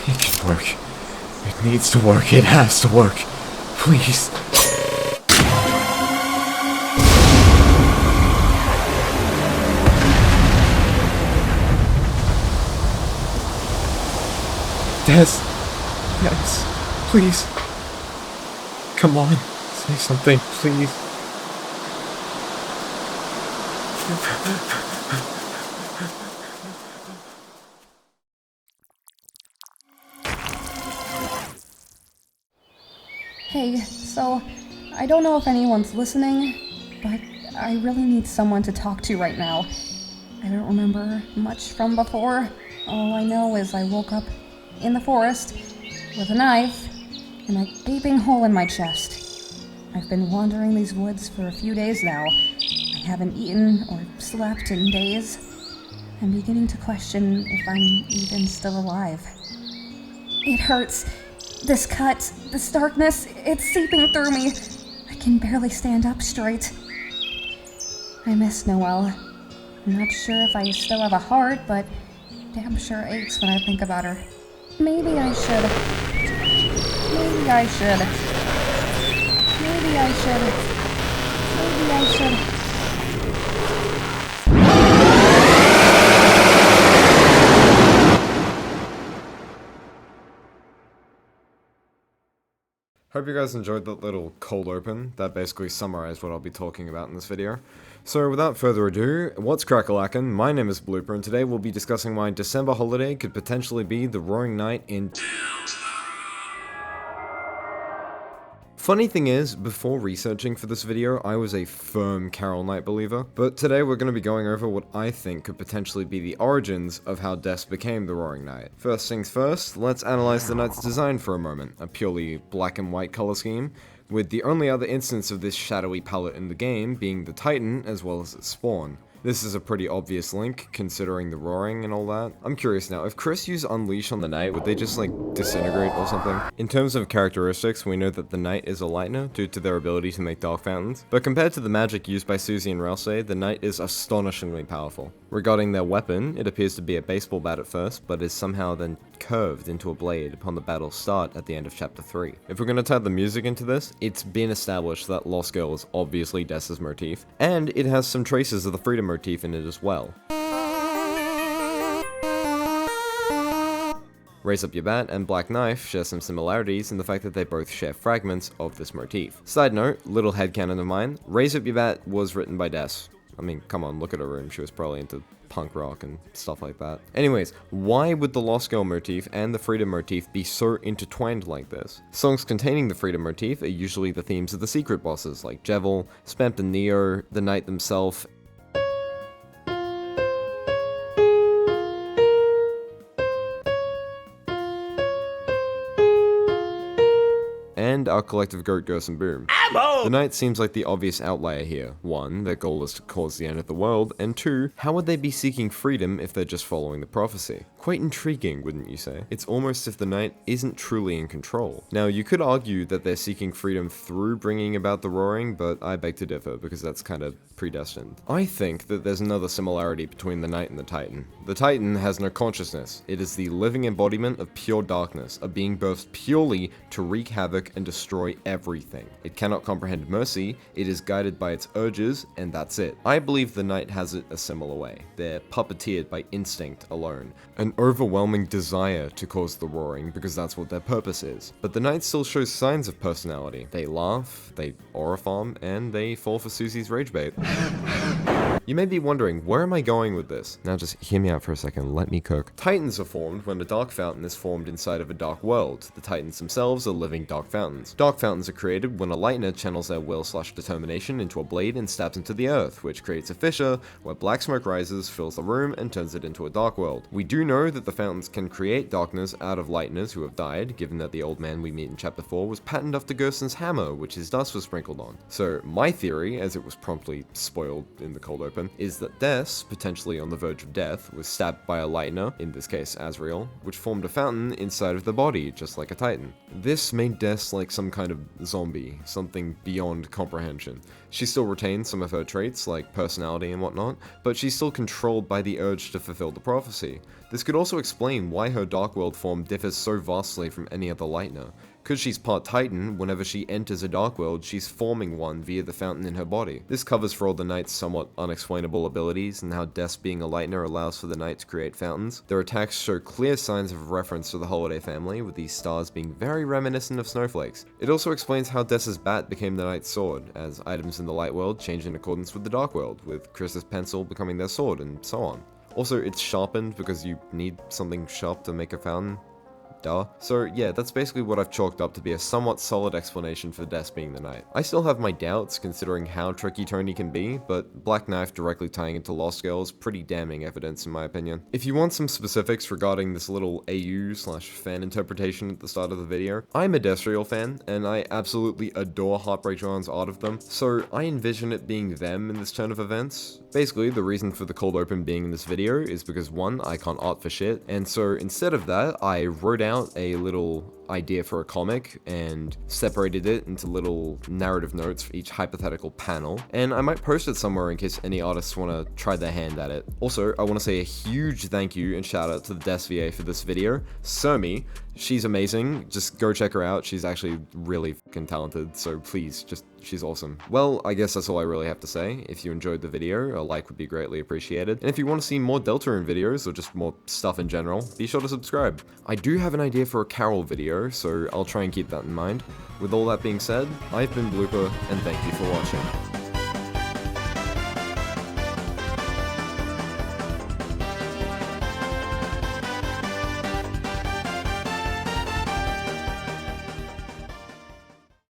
It can work. It needs to work. It has to work. Please. Des. Yes. Please. Come on. Say something, please. Hey, so, I don't know if anyone's listening, but I really need someone to talk to right now. I don't remember much from before. All I know is I woke up in the forest with a knife and a gaping hole in my chest. I've been wandering these woods for a few days now. I haven't eaten or slept in days. I'm beginning to question if I'm even still alive. It hurts. This cut, this darkness, it's seeping through me. I can barely stand up straight. I miss Noelle. I'm not sure if I still have a heart, but damn sure aches when I think about her. Maybe I should. Maybe I should. Maybe I should. Maybe I should. Hope you guys enjoyed that little cold open. That basically summarized what I'll be talking about in this video. So without further ado, what's crack-a-lackin'? My name is Blooper, and today we'll be discussing why December holiday could potentially be the Roaring Night in... Funny thing is, before researching for this video, I was a firm Carol Knight believer, but today we're going to be going over what I think could potentially be the origins of how Des became the Roaring Knight. First things first, let's analyze the Knight's design for a moment, a purely black and white color scheme, with the only other instance of this shadowy palette in the game being the Titan as well as its spawn. This is a pretty obvious link, considering the roaring and all that. I'm curious now, if Chris used Unleash on the Knight, would they just, like, disintegrate or something? In terms of characteristics, we know that the Knight is a lightner, due to their ability to make dark fountains, but compared to the magic used by Susie and Ralsei, the Knight is astonishingly powerful. Regarding their weapon, it appears to be a baseball bat at first, but is somehow then curved into a blade upon the battle's start at the end of chapter 3. If we're gonna tie the music into this, it's been established that Lost Girl is obviously Des's motif, and it has some traces of the Freedom motif in it as well. Raise Up Your Bat and Black Knife share some similarities in the fact that they both share fragments of this motif. Side note, little headcanon of mine, Raise Up Your Bat was written by Des. I mean, come on, look at her room, she was probably into punk rock and stuff like that. Anyways, why would the Lost Girl motif and the Freedom motif be so intertwined like this? Songs containing the Freedom motif are usually the themes of the secret bosses like Jevil, Spamp and Neo, the Knight themselves, and our collective goat, Gurse and Boom. The Knight seems like the obvious outlier here. 1, their goal is to cause the end of the world, and 2, how would they be seeking freedom if they're just following the prophecy? Quite intriguing, wouldn't you say? It's almost as if the Knight isn't truly in control. Now, you could argue that they're seeking freedom through bringing about the roaring, but I beg to differ, because that's kind of predestined. I think that there's another similarity between the Knight and the Titan. The Titan has no consciousness. It is the living embodiment of pure darkness, a being birthed purely to wreak havoc and destroy everything. It cannot comprehend mercy, it is guided by its urges, and that's it. I believe the Knight has it a similar way. They're puppeteered by instinct alone, an overwhelming desire to cause the roaring because that's what their purpose is. But the Knight still shows signs of personality. They laugh, they aura farm, and they fall for Susie's rage bait. You may be wondering, where am I going with this? Now just hear me out for a second, let me cook. Titans are formed when a dark fountain is formed inside of a dark world. The Titans themselves are living dark fountains. Dark fountains are created when a lightner channels their will/determination into a blade and stabs into the earth, which creates a fissure where black smoke rises, fills the room, and turns it into a dark world. We do know that the fountains can create darkness out of lightners who have died, given that the old man we meet in chapter 4 was patterned after Gerson's hammer, which his dust was sprinkled on. So my theory, as it was promptly spoiled in the cold open, open, is that Des, potentially on the verge of death, was stabbed by a lightner, in this case Azrael, which formed a fountain inside of the body, just like a Titan. This made Des like some kind of zombie, something beyond comprehension. She still retains some of her traits, like personality and whatnot, but she's still controlled by the urge to fulfill the prophecy. This could also explain why her Dark World form differs so vastly from any other lightner. Because she's part Titan, whenever she enters a Dark World, she's forming one via the fountain in her body. This covers for all the Knight's somewhat unexplainable abilities, and how Des being a lightner allows for the Knight to create fountains. Their attacks show clear signs of reference to the Holiday family, with these stars being very reminiscent of snowflakes. It also explains how Des's bat became the Knight's sword, as items in the Light World change in accordance with the Dark World, with Chris's pencil becoming their sword, and so on. Also, it's sharpened because you need something sharp to make a fountain. Duh. So yeah, that's basically what I've chalked up to be a somewhat solid explanation for Des being the Knight. I still have my doubts considering how tricky Tony can be, but Black Knife directly tying into Lost Girl is pretty damning evidence in my opinion. If you want some specifics regarding this little AU/fan interpretation at the start of the video, I'm a Desriel fan, and I absolutely adore Heartbreak John's art of them, so I envision it being them in this turn of events. Basically, the reason for the cold open being in this video is because 1, I can't art for shit, and so instead of that, I wrote out a little idea for a comic and separated it into little narrative notes for each hypothetical panel, and I might post it somewhere in case any artists want to try their hand at it. Also, I want to say a huge thank you and shout out to the Des VA for this video. Surmi, she's amazing, just go check her out, she's actually really fucking talented, so please, she's awesome. Well, I guess that's all I really have to say. If you enjoyed the video, a like would be greatly appreciated, and if you want to see more Deltarune videos, or just more stuff in general, be sure to subscribe. I do have an idea for a Carol video, so I'll try and keep that in mind. With all that being said, I've been Blooper, and thank you for watching.